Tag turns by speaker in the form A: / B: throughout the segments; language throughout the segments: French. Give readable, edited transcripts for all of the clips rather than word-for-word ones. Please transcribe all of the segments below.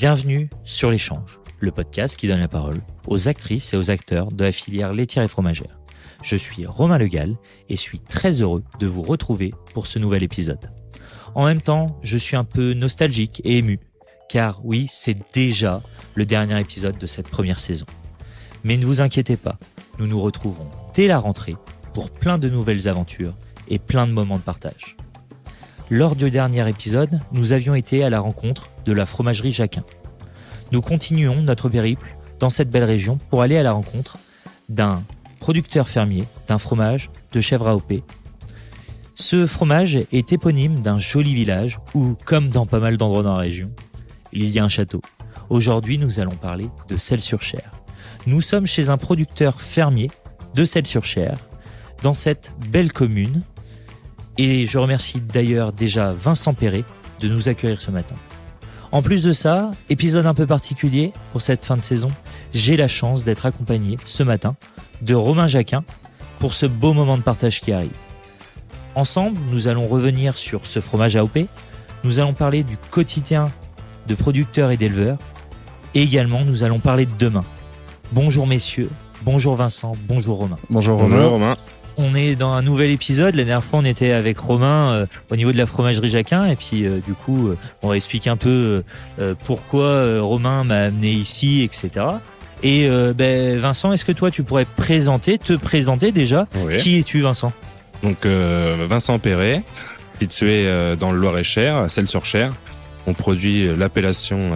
A: Bienvenue sur l'Échange, le podcast qui donne la parole aux actrices et aux acteurs de la filière laitière et fromagère. Je suis Romain Le Gall et suis très heureux de vous retrouver pour ce nouvel épisode. En même temps, je suis un peu nostalgique et ému, car oui, c'est déjà le dernier épisode de cette première saison. Mais ne vous inquiétez pas, nous nous retrouverons dès la rentrée pour plein de nouvelles aventures et plein de moments de partage. Lors du dernier épisode, nous avions été à la rencontre de la fromagerie Jacquin. Nous continuons notre périple dans cette belle région pour aller à la rencontre d'un producteur fermier, d'un fromage de chèvre AOP. Ce fromage est éponyme d'un joli village où, comme dans pas mal d'endroits dans la région, il y a un château. Aujourd'hui, nous allons parler de Selles-sur-Cher. Nous sommes chez un producteur fermier de Selles-sur-Cher, dans cette belle commune. Et je remercie d'ailleurs déjà Vincent Perret de nous accueillir ce matin. En plus de ça, épisode un peu particulier pour cette fin de saison, j'ai la chance d'être accompagné ce matin de Romain Jacquin pour ce beau moment de partage qui arrive. Ensemble, nous allons revenir sur ce fromage AOP, nous allons parler du quotidien de producteurs et d'éleveurs, et également nous allons parler de demain. Bonjour messieurs, bonjour Vincent, bonjour Romain.
B: Bonjour Romain.
A: On est dans un nouvel épisode. La dernière fois, on était avec Romain au niveau de la fromagerie Jacquin. Et puis, du coup, on va expliquer un peu pourquoi Romain m'a amené ici, etc. Et Vincent, est-ce que toi, tu pourrais te présenter déjà?
B: Oui.
A: Qui es-tu, Vincent?
B: Donc, Vincent Perret, situé dans le Loir-et-Cher, à Selles-sur-Cher. On produit l'appellation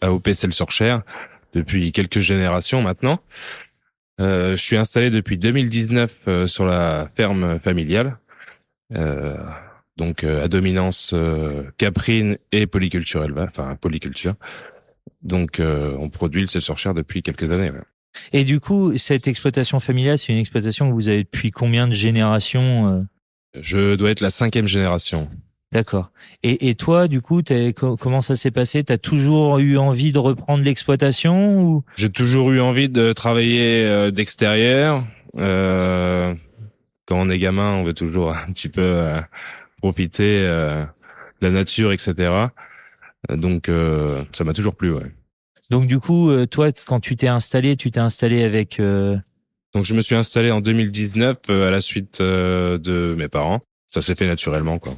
B: AOP Selles-sur-Cher depuis quelques générations maintenant. Je suis installé depuis 2019 sur la ferme familiale, donc à dominance caprine et polyculture élevage, enfin polyculture. Donc on produit le Selles-sur-Cher depuis quelques années. Ouais.
A: Et du coup, cette exploitation familiale, c'est une exploitation que vous avez depuis combien de générations?
B: Je dois être la 5e génération.
A: D'accord. Et toi, du coup, comment ça s'est passé? T'as toujours eu envie de reprendre l'exploitation ou?
B: J'ai toujours eu envie de travailler d'extérieur. Quand on est gamin, on veut toujours un petit peu profiter de la nature, etc. Donc, ça m'a toujours plu, ouais.
A: Donc du coup, toi, quand tu t'es installé avec...
B: Donc, je me suis installé en 2019 à la suite de mes parents. Ça s'est fait naturellement, quoi.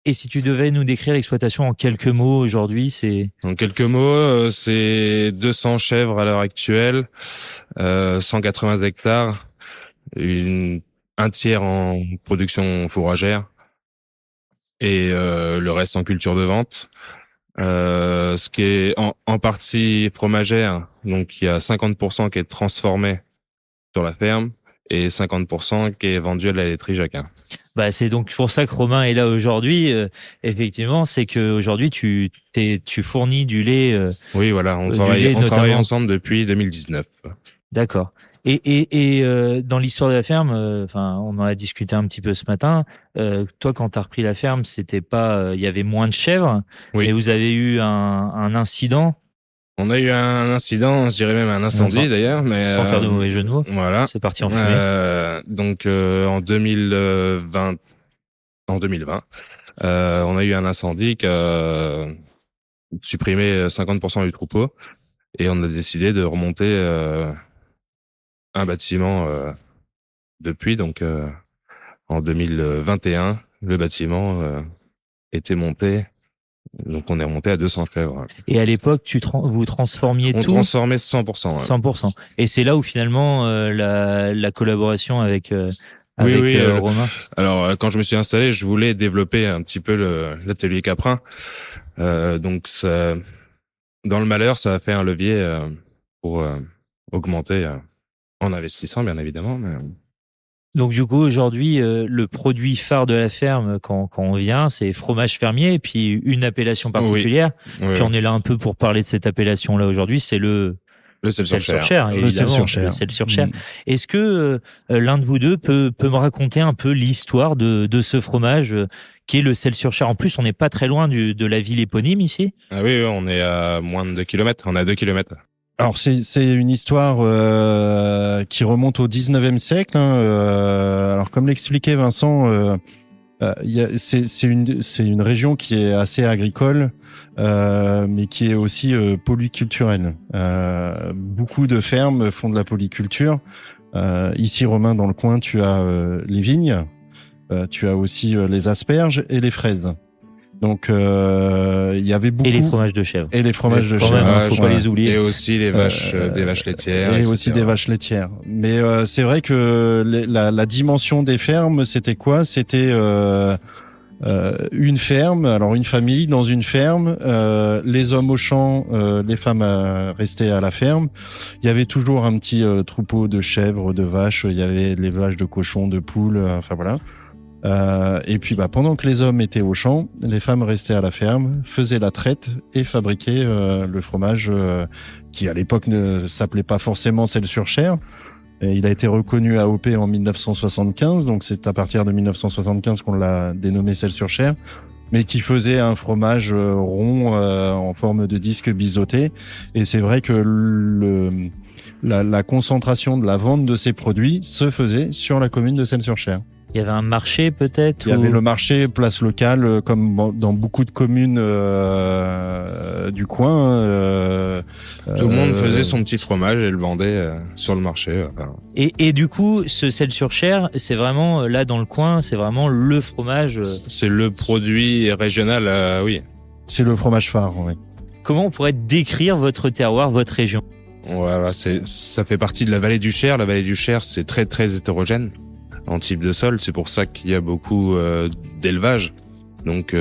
A: Et si tu devais nous décrire l'exploitation en quelques mots aujourd'hui, c'est...
B: En quelques mots, c'est 200 chèvres à l'heure actuelle, 180 hectares, un tiers en production fourragère et le reste en culture de vente. Ce qui est en partie fromagère, donc il y a 50% qui est transformé sur la ferme et 50% qui est vendu à la laiterie Jacquin.
A: Bah, c'est donc pour ça que Romain est là aujourd'hui. Effectivement, c'est que aujourd'hui tu fournis du lait.
B: Oui, voilà, on travaille ensemble depuis 2019.
A: D'accord. Et dans l'histoire de la ferme, enfin, on en a discuté un petit peu ce matin. Toi, quand t'as repris la ferme, c'était pas, il y avait moins de chèvres.
B: Oui.
A: Et vous avez eu un incident.
B: On a eu un incident, je dirais même un incendie d'ailleurs, mais
A: sans faire de mauvais jeu de mots.
B: Voilà.
A: C'est parti en fumée.
B: Donc en 2020, on a eu un incendie qui a supprimé 50% du troupeau et on a décidé de remonter un bâtiment depuis. Donc en 2021, le bâtiment était monté. Donc on est remonté à 200 chèvres.
A: Et à l'époque, vous transformiez tout?
B: On transformait 100%. Ouais.
A: 100%. Et c'est là où finalement la collaboration avec Romain.
B: Alors quand je me suis installé, je voulais développer un petit peu l'atelier caprin. Donc ça, dans le malheur, ça a fait un levier pour augmenter en investissant bien évidemment. Mais...
A: Donc du coup aujourd'hui le produit phare de la ferme quand on vient, c'est fromage fermier et puis une appellation particulière.
B: Oui.
A: Puis on est là un peu pour parler de cette appellation là aujourd'hui, c'est le Selles-sur-Cher, évidemment, le Selles-sur-Cher. Est-ce que l'un de vous deux peut me raconter un peu l'histoire de ce fromage qui est le Selles-sur-Cher? En plus, on n'est pas très loin de la ville éponyme ici.
B: Ah oui, on est à moins de 2 km. On est à 2 km.
C: Alors c'est une histoire qui remonte au 19e siècle. Alors comme l'expliquait Vincent, C'est une région qui est assez agricole, mais qui est aussi polyculturelle. Beaucoup de fermes font de la polyculture. Ici, Romain, dans le coin, tu as les vignes, tu as aussi les asperges et les fraises. Donc, il y avait beaucoup.
A: Et les fromages de chèvre.
C: Et les fromages de
A: Quand
C: chèvre.
A: même, faut pas les oublier.
B: Et aussi les vaches, des vaches laitières.
C: Et
B: etc.
C: aussi des vaches laitières. Mais c'est vrai que la dimension des fermes, c'était quoi? C'était une ferme, alors une famille dans une ferme, les hommes au champ, les femmes restaient à la ferme. Il y avait toujours un petit troupeau de chèvres, de vaches, il y avait l'élevage de cochons, de poules, enfin voilà. Et puis pendant que les hommes étaient au champ, les femmes restaient à la ferme, faisaient la traite et fabriquaient le fromage qui à l'époque ne s'appelait pas forcément Selles-sur-Cher. Et il a été reconnu AOP en 1975, donc c'est à partir de 1975 qu'on l'a dénommé Selles-sur-Cher, mais qui faisait un fromage rond en forme de disque biseauté. Et c'est vrai que la concentration de la vente de ces produits se faisait sur la commune de Selles-sur-Cher.
A: Il y avait un marché peut-être.
C: Il y avait le marché place locale, comme dans beaucoup de communes du coin.
B: Tout le monde faisait son petit fromage et le vendait sur le marché. Enfin.
A: Et du coup, ce Selles-sur-Cher, c'est vraiment là dans le coin, c'est vraiment le fromage.
B: C'est le produit régional, oui.
C: C'est le fromage phare, oui.
A: Comment on pourrait décrire votre terroir, votre région?
B: Voilà, ça fait partie de la vallée du Cher. La vallée du Cher, c'est très très hétérogène en type de sol. C'est pour ça qu'il y a beaucoup d'élevage, donc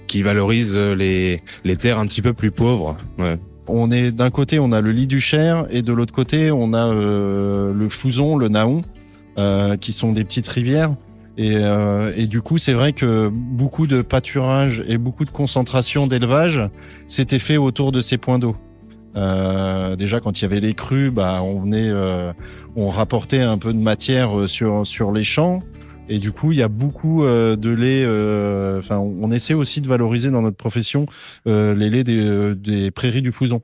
B: qui valorise les terres un petit peu plus pauvres. Ouais.
C: On est d'un côté, on a le lit du Cher, et de l'autre côté, on a le Fouzon, le Naon, qui sont des petites rivières. Et du coup, c'est vrai que beaucoup de pâturage et beaucoup de concentration d'élevage s'était fait autour de ces points d'eau. Déjà, quand il y avait les crues, on rapportait un peu de matière sur les champs. Et du coup, il y a beaucoup de lait. On essaie aussi de valoriser dans notre profession les laits des prairies du Fouzon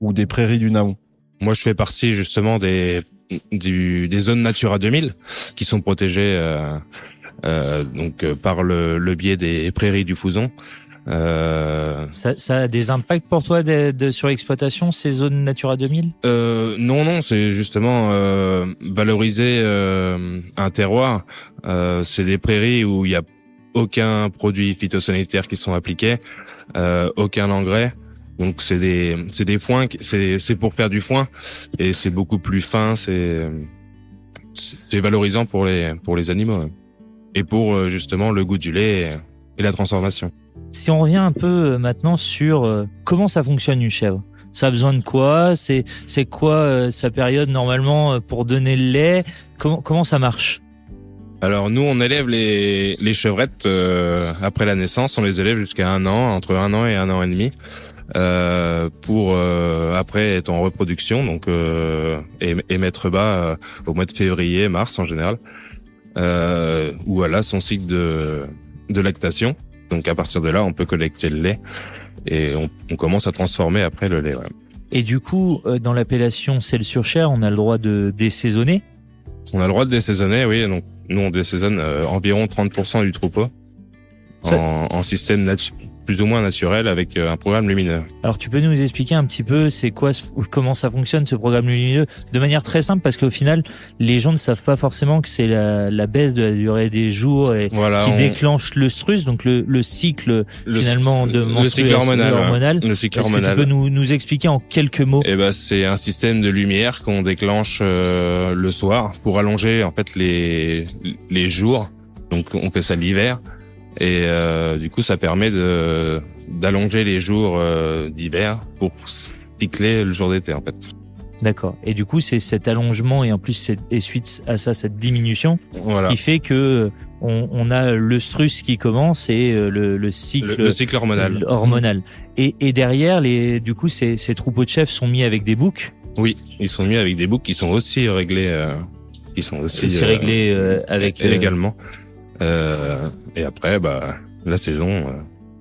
C: ou des prairies du Naon.
B: Moi, je fais partie justement des zones Natura 2000 qui sont protégées par le biais des prairies du Fouzon.
A: Ça a des impacts pour toi sur l'exploitation, ces zones Natura 2000?
B: Non, c'est justement valoriser un terroir. C'est des prairies où il y a aucun produit phytosanitaire qui sont appliqués, aucun engrais. Donc c'est des foins, c'est pour faire du foin, et c'est beaucoup plus fin, c'est valorisant pour les animaux et pour justement le goût du lait et la transformation.
A: Si on revient un peu maintenant sur comment ça fonctionne une chèvre, ça a besoin de quoi? C'est quoi sa période normalement pour donner le lait? Comment ça marche?
B: Alors nous, on élève les chevrettes après la naissance, on les élève jusqu'à 1 an, entre 1 an et 1 an et demi, pour après être en reproduction, donc et mettre bas au mois de février, mars en général, où elle a son cycle de lactation. Donc à partir de là, on peut collecter le lait et on commence à transformer après le lait. Ouais.
A: Et du coup, dans l'appellation Selles-sur-Cher, on a le droit de désaisonner?
B: On a le droit de désaisonner, oui. Donc nous, on désaisonne environ 30% du troupeau en système plus ou moins naturel avec un programme lumineux.
A: Alors tu peux nous expliquer un petit peu comment ça fonctionne ce programme lumineux de manière très simple, parce qu'au final les gens ne savent pas forcément que c'est la baisse de la durée des jours qui déclenche l'œstrus, donc le cycle finalement de menstruation,
B: le cycle hormonal. Le cycle hormonal.
A: Que tu peux nous expliquer en quelques mots?
B: C'est un système de lumière qu'on déclenche le soir pour allonger en fait les jours. Donc on fait ça l'hiver. Et du coup, ça permet d'allonger les jours d'hiver pour cycler le jour d'été, en fait.
A: D'accord. Et du coup, c'est cet allongement et en plus, suite à ça, cette diminution qui fait que on a l'œstrus qui commence et le cycle hormonal. Et derrière, du coup, ces troupeaux de chèvres sont mis avec des boucs.
B: Oui, ils sont mis avec des boucs qui sont aussi réglés. Qui sont aussi
A: réglés avec
B: également. Et après, la saison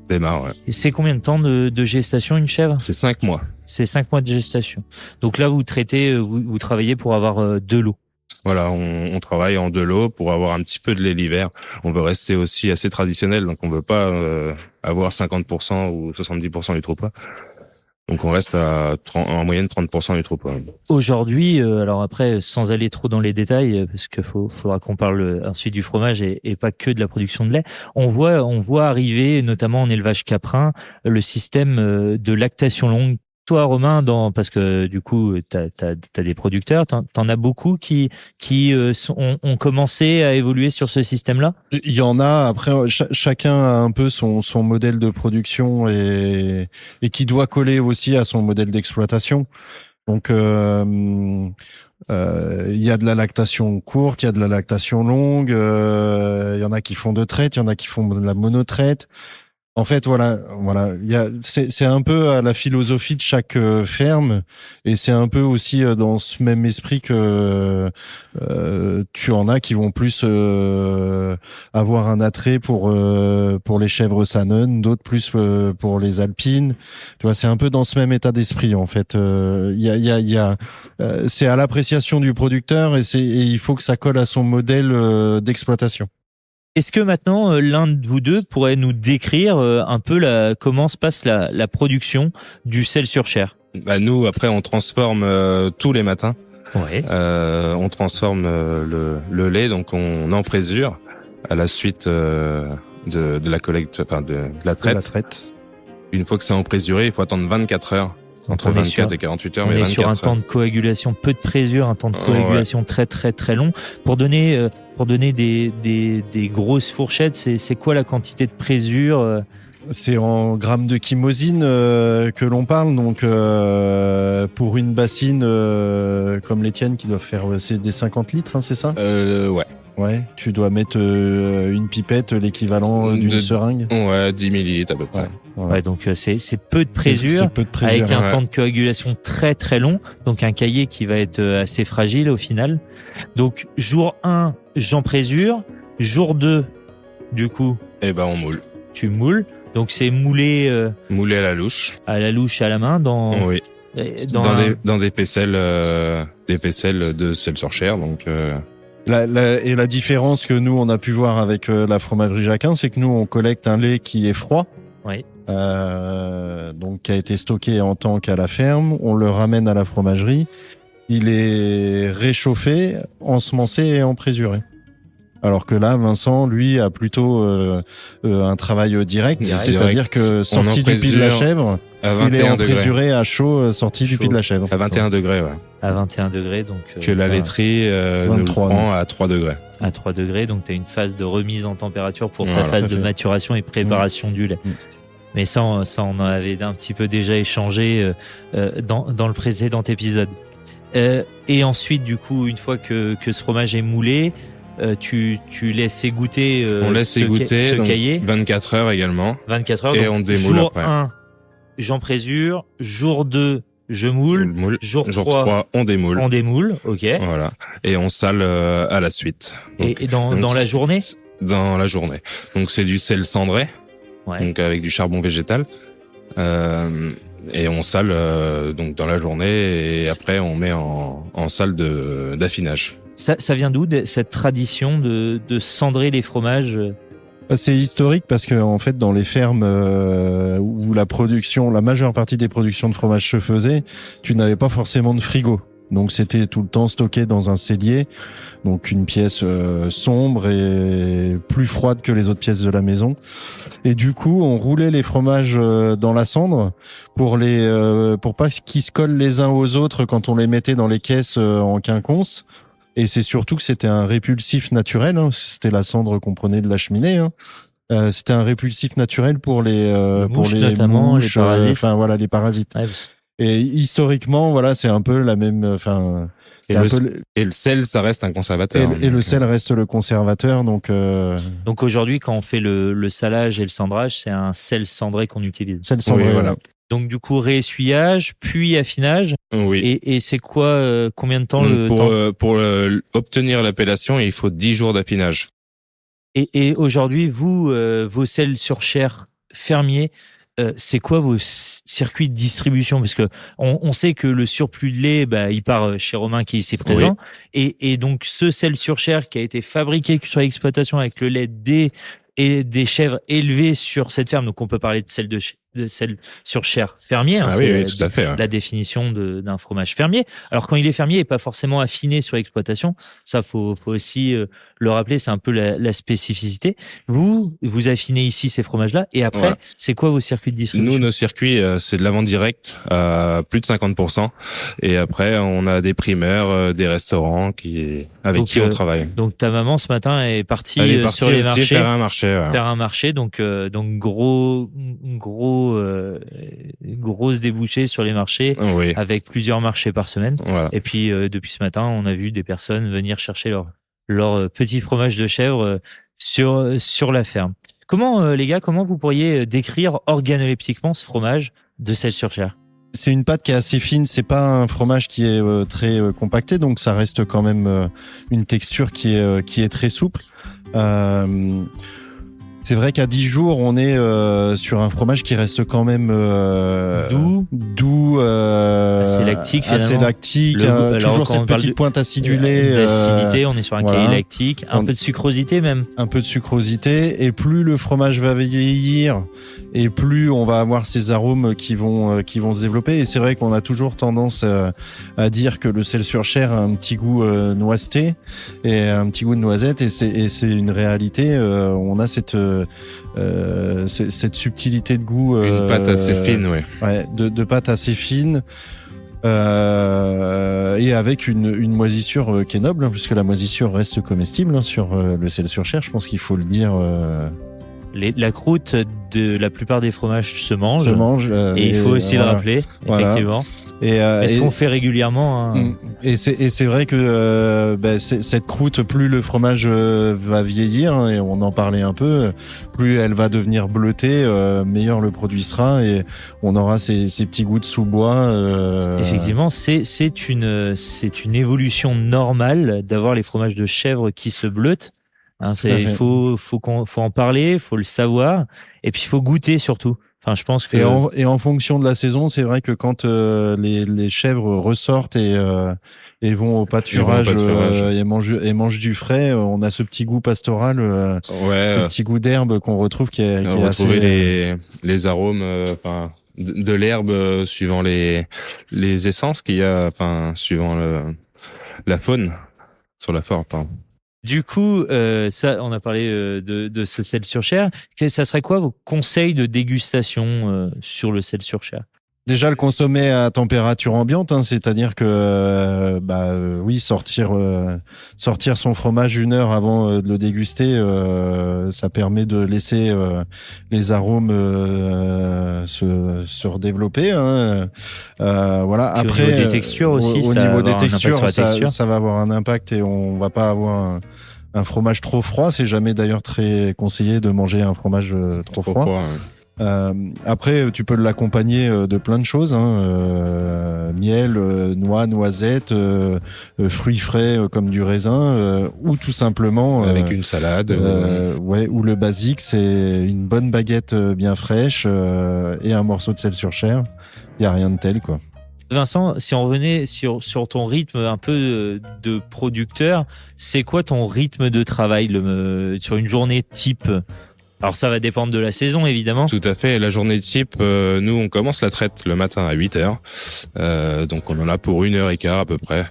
B: démarre. Ouais.
A: Et c'est combien de temps de gestation une chèvre?
B: C'est 5 mois.
A: C'est 5 mois de gestation. Donc là, vous traitez, vous travaillez pour avoir de l'eau.
B: Voilà, on travaille en de l'eau pour avoir un petit peu de lait l'hiver. On veut rester aussi assez traditionnel, donc on veut pas avoir 50% ou 70% du troupeau. Donc on reste en moyenne 30% du troupeau.
A: Aujourd'hui, alors après, sans aller trop dans les détails, parce qu'il faudra qu'on parle ensuite du fromage et pas que de la production de lait, on voit arriver, notamment en élevage caprin, le système de lactation longue. Toi, Romain, parce que du coup, t'as des producteurs, t'en as beaucoup qui ont commencé à évoluer sur ce système-là?
C: Il y en a. Après, chacun a un peu son modèle de production et qui doit coller aussi à son modèle d'exploitation. Donc, il y a de la lactation courte, il y a de la lactation longue. Il y en a qui font de traite, il y en a qui font de la monotraite. En fait, voilà, c'est un peu à la philosophie de chaque ferme, et c'est un peu aussi dans ce même esprit que tu en as qui vont plus avoir un attrait pour les chèvres Saanen, d'autres plus pour les alpines. Tu vois, c'est un peu dans ce même état d'esprit en fait. C'est à l'appréciation du producteur et il faut que ça colle à son modèle d'exploitation.
A: Est-ce que maintenant, l'un de vous deux pourrait nous décrire un peu comment se passe la production du sel sur chair?
B: Nous, après, on transforme tous les matins.
A: Ouais.
B: On transforme le lait, donc on en présure à la suite de la collecte, enfin de la traite. Une fois que c'est emprésuré, il faut attendre 24 heures. Entre 24 et 48 heures,
A: on est sur un temps de coagulation, peu de présure, un temps de coagulation très très très long. Pour donner des grosses fourchettes, c'est quoi la quantité de présure?
C: C'est en grammes de chymosine que l'on parle. Donc, pour une bassine comme les tiennes qui doivent faire c'est des 50 litres, hein, c'est ça?
B: Ouais.
C: Ouais, tu dois mettre une pipette, l'équivalent d'une seringue.
B: Ouais, 10 millilitres à peu près.
A: Ouais, donc c'est peu de présure, avec un temps de coagulation très très long, donc un cahier qui va être assez fragile au final. Donc jour 1, j'en présure, jour 2, du coup,
B: on moule.
A: Tu moules, donc c'est moulé
B: moulé à la louche.
A: À la louche, à la main,
B: oui. Dans des pécelles de sel sur chair, donc
C: Et la différence que nous on a pu voir avec la fromagerie Jacquin, c'est que nous on collecte un lait qui est froid.
A: Oui.
C: Donc qui a été stocké en tank à la ferme, on le ramène à la fromagerie, il est réchauffé, ensemencé et emprésuré. Alors que là, Vincent, lui, a plutôt un travail direct. C'est-à-dire que sorti du pied de la chèvre, il est emprésuré à chaud, sorti du pied de la chèvre.
B: À 21 degrés, ouais.
A: À 21 degrés, donc...
B: que la laiterie nous le prend à 3 degrés.
A: À 3 degrés, donc tu as une phase de remise en température pour ta phase de maturation et préparation du lait. Mais ça, on en avait un petit peu déjà échangé dans le précédent épisode. Et ensuite, du coup, une fois que ce fromage est moulé, tu laisses égoutter ce cahier.
B: 24 heures également.
A: 24 heures.
B: Et
A: donc
B: on démoule
A: jour
B: après.
A: 1, j'en présure. Jour 2, je moule. Jour 3,
B: on démoule.
A: On démoule, ok.
B: Voilà. Et on sale à la suite.
A: Donc, et dans la journée?
B: Dans la journée. Donc c'est du sel cendré. Ouais. Donc avec du charbon végétal. Et on sale donc dans la journée et après on met en salle d'affinage.
A: Ça vient d'où cette tradition de cendrer les fromages?
C: C'est historique parce que en fait dans les fermes où la majeure partie des productions de fromage se faisait, tu n'avais pas forcément de frigo. Donc c'était tout le temps stocké dans un cellier, donc une pièce sombre et plus froide que les autres pièces de la maison. Et du coup, on roulait les fromages dans la cendre pour pas qu'ils se collent les uns aux autres quand on les mettait dans les caisses en quinconce. Et c'est surtout que c'était un répulsif naturel, hein. C'était la cendre qu'on prenait de la cheminée, hein. C'était un répulsif naturel pour les mouches,
A: notamment, les parasites.
C: Les parasites. Ouais. Et historiquement, voilà, c'est un peu la même.
B: Et le sel, ça reste un conservateur.
C: Et le sel reste le conservateur, donc.
A: Donc aujourd'hui, quand on fait le salage et le cendrage, c'est un sel cendré qu'on utilise.
C: Sel cendré,
B: oui, voilà.
A: Donc du coup, réessuyage, puis affinage.
B: Oui.
A: Et c'est quoi, combien de temps
B: pour obtenir l'appellation, il faut 10 jours d'affinage.
A: Et aujourd'hui, vous, vos sels sur chair fermiers, c'est quoi vos circuits de distribution? Parce que on sait que le surplus de lait, il part chez Romain qui est ici présent. Oui. Et donc, ce sel sur chair qui a été fabriqué sur l'exploitation avec le lait des chèvres élevées sur cette ferme. Donc, on peut parler de sel sur chair fermier.
B: Oui, tout à fait.
A: La définition d'un fromage fermier. Alors, quand il est fermier, il n'est pas forcément affiné sur l'exploitation. Ça, faut aussi le rappeler. C'est un peu la spécificité. Vous affinez ici ces fromages-là. Et après, c'est quoi vos circuits de distribution?
B: Nous, nos circuits, c'est de la vente directe à plus de 50%. Et après, on a des primeurs, des restaurants avec qui on travaille.
A: Donc, ta maman, ce matin, est partie sur les marchés.
B: Faire un marché.
A: Faire un marché. Donc grosse débouchée sur les marchés, avec plusieurs marchés par semaine. Voilà. Et puis depuis ce matin, on a vu des personnes venir chercher leur petit fromage de chèvre sur la ferme. Comment les gars, comment vous pourriez décrire organoleptiquement ce fromage de sel sur chair?
C: C'est une pâte qui est assez fine, c'est pas un fromage qui est très compacté, donc ça reste quand même une texture qui est très souple. C'est vrai qu'à 10 jours, on est sur un fromage qui reste quand même doux,
A: assez lactique finalement.
C: Assez lactique, toujours cette petite pointe acidulée.
A: D'acidité, on est sur un cahier lactique, un peu de sucrosité même.
C: Un peu de sucrosité, et plus le fromage va vieillir, et plus on va avoir ces arômes qui vont se développer. Et c'est vrai qu'on a toujours tendance à dire que le sel sur chair a un petit goût noiseté et un petit goût de noisette, et c'est une réalité. On a cette subtilité de goût,
B: une pâte assez fine,
C: de pâte assez fine, et avec une moisissure qui est noble, puisque la moisissure reste comestible sur le sel sur chair. Je pense qu'il faut le dire.
A: La croûte de la plupart des fromages se mange, et il faut aussi le rappeler, effectivement. Est-ce qu'on fait régulièrement
C: Et c'est vrai que cette croûte, plus le fromage va vieillir, et on en parlait un peu, plus elle va devenir bleutée, meilleur le produit sera, et on aura ces petits goûts de sous-bois.
A: Effectivement, c'est une évolution normale d'avoir les fromages de chèvre qui se bleutent. Il faut en parler, il faut le savoir, et puis il faut goûter surtout. Enfin, je pense que
C: et en fonction de la saison, c'est vrai que quand les chèvres ressortent et vont au pâturage, et mangent du frais, on a ce petit goût pastoral, ce petit goût d'herbe qu'on retrouve qui est
B: retrouver les arômes de l'herbe suivant les essences qu'il y a, suivant la faune sur la forêt, pardon.
A: Du coup, ça, on a parlé de ce sel sur chair. Ça serait quoi vos conseils de dégustation sur le sel sur chair?
C: Déjà, le consommer à température ambiante, c'est-à-dire que sortir son fromage 1 heure avant de le déguster, ça permet de laisser les arômes se redévelopper. Voilà.
A: Puis
C: après,
A: au niveau des textures aussi,
C: au niveau des textures, ça va avoir un impact, et on va pas avoir un fromage trop froid. C'est jamais d'ailleurs très conseillé de manger un fromage trop froid. Après, tu peux l'accompagner de plein de choses, miel, noix, noisettes, fruits frais comme du raisin, ou tout simplement
B: avec une salade.
C: Ou le basique, c'est une bonne baguette bien fraîche et un morceau de sel sur chair. Il y a rien de tel, quoi.
A: Vincent, si on revenait sur ton rythme un peu de producteur, c'est quoi ton rythme de travail sur une journée type? Alors ça va dépendre de la saison, évidemment.
B: Tout à fait. La journée type, nous on commence la traite le matin à 8h. Donc on en a pour 1h15 à peu près.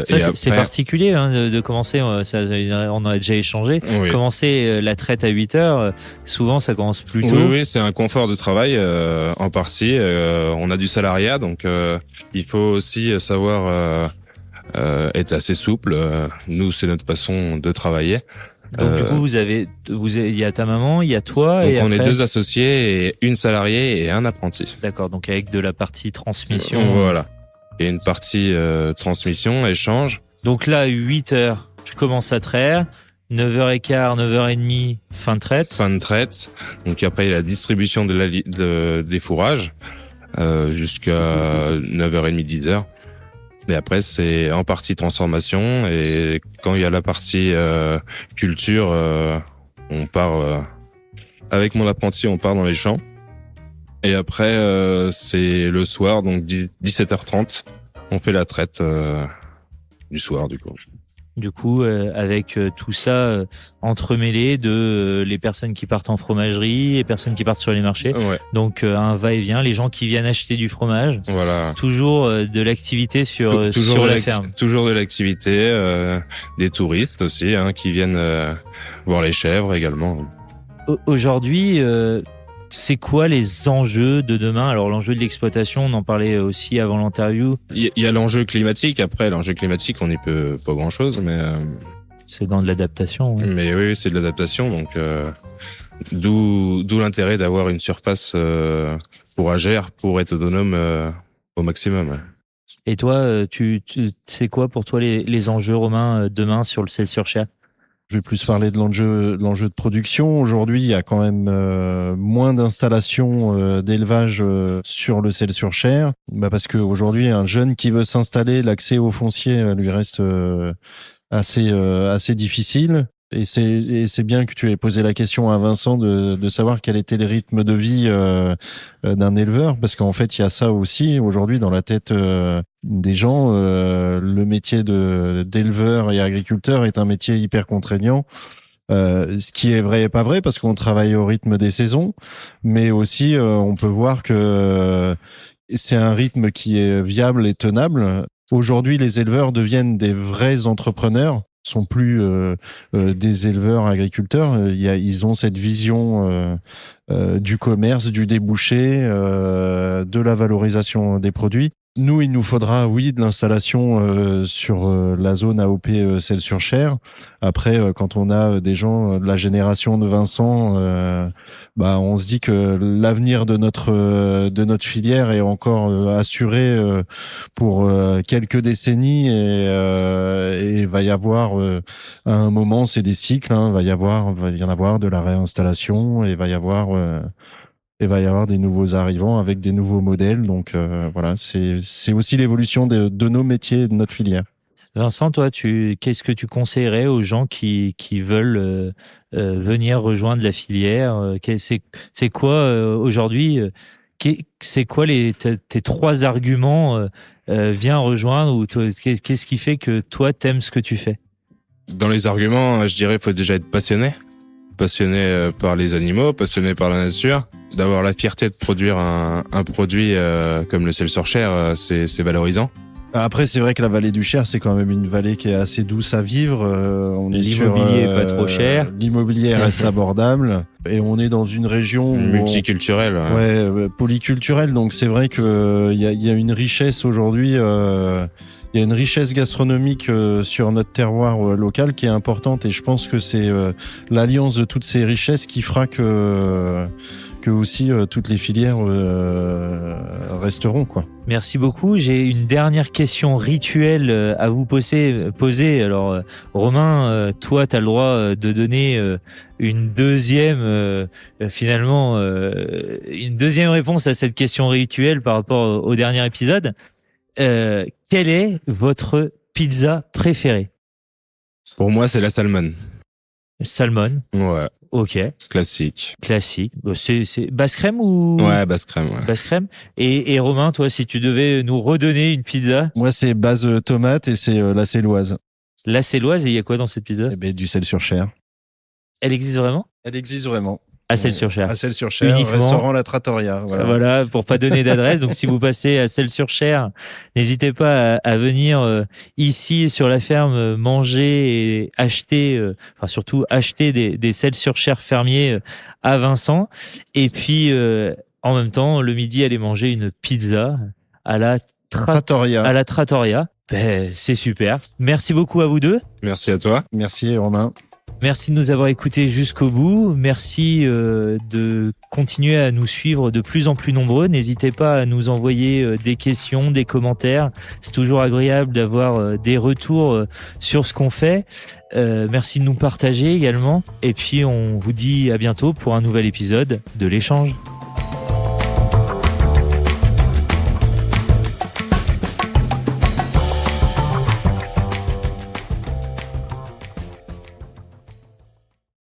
A: C'est particulier de commencer, on en a déjà échangé, commencer la traite à 8h, souvent ça commence plus tôt.
B: Oui, c'est un confort de travail en partie. On a du salariat, donc il faut aussi savoir être assez souple. Nous, c'est notre façon de travailler.
A: Donc du coup, il y a ta maman, il y a toi.
B: Donc
A: et
B: on
A: après...
B: est 2 associés, et une salariée et un apprenti.
A: D'accord, donc avec de la partie transmission.
B: Voilà. Et une partie transmission, échange.
A: Donc là, 8h, je commence à traire. 9h15, 9h30, fin de traite.
B: Fin de traite. Donc après, il y a la distribution des fourrages jusqu'à 9h30, 10h. Et après, c'est en partie transformation. Et quand il y a la partie culture, on part avec mon apprenti, on part dans les champs. Et après, c'est le soir, donc 17h30, on fait la traite du soir, du coup.
A: Du coup, avec tout ça entremêlé de les personnes qui partent en fromagerie, les personnes qui partent sur les marchés.
B: Ouais,
A: Donc un va-et-vient, les gens qui viennent acheter du fromage.
B: voilà.
A: Toujours de l'activité sur
B: Toujours
A: la ferme.
B: Toujours de l'activité, des touristes aussi, qui viennent voir les chèvres également.
A: Aujourd'hui, c'est quoi les enjeux de demain? Alors l'enjeu de l'exploitation, on en parlait aussi avant l'interview.
B: Il y a l'enjeu climatique. Après, l'enjeu climatique, on n'y peut pas grand-chose, mais
A: C'est dans de l'adaptation. Ouais.
B: mais oui, c'est de l'adaptation. Donc, d'où l'intérêt d'avoir une surface fourragère pour être autonome au maximum. Ouais.
A: Et toi, tu c'est quoi pour toi les enjeux, Romain, demain sur le Celles-sur-Cher?
C: Je vais plus parler de l'enjeu de production. Aujourd'hui, il y a quand même moins d'installations d'élevage sur le Celles-sur-Cher, parce que aujourd'hui, un jeune qui veut s'installer, l'accès au foncier lui reste assez difficile. Et c'est bien que tu aies posé la question à Vincent de savoir quel était le rythme de vie d'un éleveur, parce qu'en fait il y a ça aussi aujourd'hui dans la tête des gens. Le métier d'éleveur et agriculteur est un métier hyper contraignant. Ce qui est vrai et pas vrai, parce qu'on travaille au rythme des saisons, mais aussi on peut voir que c'est un rythme qui est viable et tenable. Aujourd'hui, les éleveurs deviennent des vrais entrepreneurs, sont plus des éleveurs agriculteurs. Ils ont cette vision du commerce, du débouché, de la valorisation des produits. Nous, il nous faudra, oui, de l'installation sur la zone AOP Celles-sur-Cher. Après, quand on a des gens de la génération de Vincent, on se dit que l'avenir de notre filière est encore assuré pour quelques décennies, et va y avoir à un moment, c'est des cycles. Va y en avoir de la réinstallation, et va y avoir des nouveaux arrivants avec des nouveaux modèles. Donc voilà, c'est aussi l'évolution de nos métiers et de notre filière.
A: Vincent, toi, qu'est-ce que tu conseillerais aux gens qui veulent venir rejoindre la filière? C'est quoi aujourd'hui? C'est quoi tes trois arguments? Viens rejoindre, ou qu'est-ce qui fait que toi t'aimes ce que tu fais?
B: Dans les arguments, je dirais, il faut déjà être passionné par les animaux, passionné par la nature, d'avoir la fierté de produire un produit comme le Celles-sur-Cher, c'est valorisant.
C: Après, c'est vrai que la vallée du Cher, c'est quand même une vallée qui est assez douce à vivre. On est
A: l'immobilier est pas trop cher.
C: L'immobilier reste abordable, et on est dans une région
B: multiculturelle.
C: Polyculturelle. Donc c'est vrai que il y a une richesse aujourd'hui. Il y a une richesse gastronomique sur notre terroir local qui est importante, et je pense que c'est l'alliance de toutes ces richesses qui fera que aussi toutes les filières resteront, quoi.
A: Merci beaucoup. J'ai une dernière question rituelle à vous poser. Alors, Romain, toi, tu as le droit de donner une deuxième réponse à cette question rituelle par rapport au dernier épisode. Quelle est votre pizza préférée?
B: Pour moi, c'est la salmon.
A: Salmon.
B: Ouais.
A: Ok.
B: Classique.
A: C'est basse crème ou?
B: Ouais, basse crème. Ouais.
A: Basse crème. Et Romain, toi, si tu devais nous redonner une pizza?
C: Moi, c'est base tomate, et c'est la Céloise.
A: La Céloise, et il y a quoi dans cette pizza?
C: Eh ben, du Celles-sur-Cher.
A: Elle existe vraiment?
C: Elle existe vraiment.
A: À Celles-sur-Cher.
C: À Celles-sur-Cher,
A: Uniquement.
C: restaurant La Trattoria.
A: Voilà, pour pas donner d'adresse. Donc, si vous passez à Celles-sur-Cher, n'hésitez pas à venir ici sur la ferme manger et acheter, surtout acheter des Celles-sur-Cher fermiers à Vincent. Et puis, en même temps, le midi, aller manger une pizza à la Trattoria. Ben, c'est super. Merci beaucoup à vous deux.
B: Merci à toi.
C: Merci, Romain.
A: Merci de nous avoir écoutés jusqu'au bout. Merci de continuer à nous suivre de plus en plus nombreux. N'hésitez pas à nous envoyer des questions, des commentaires. C'est toujours agréable d'avoir des retours sur ce qu'on fait. Merci de nous partager également. Et puis, on vous dit à bientôt pour un nouvel épisode de l'Échange.